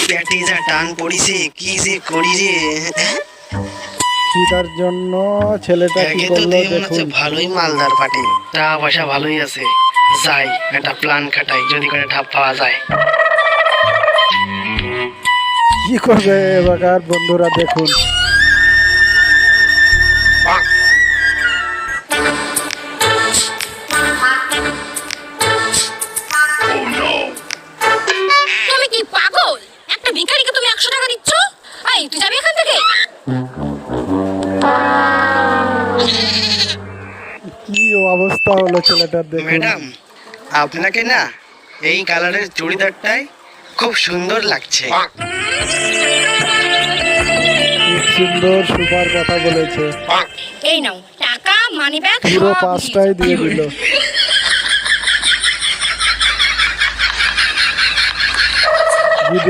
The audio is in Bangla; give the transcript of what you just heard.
পেটে যা টান পড়িছে, কি যে করি রে। খিদার জন্য ছেলেটা কি একে তো করলো দেখে মনে হচ্ছে দেখুন। ভালোই মালদার পাটি, টাকা পয়সা ভালোই আছে। যাই একটা প্ল্যান খাটাই, যদি করে ঢাপ পাওয়া যায়। কি করবে এবার বন্ধুরা দেখুন। তুমি কি পাগল? একটা ভিখারিকে তুমি 100 টাকা দিচ্ছ? এই তুই যাবি এখান থেকে। কি অবস্থা হলো ছেলেটার দেখুন। ম্যাডাম, আপনাকে না এই কালারের চুড়িদারটাই খুব সুন্দর লাগছে। খুব সুন্দর সুপার কথা বলেছে। এই নাও টাকা, মানি ব্যাগ পুরো 5টাই দিয়ে দিল।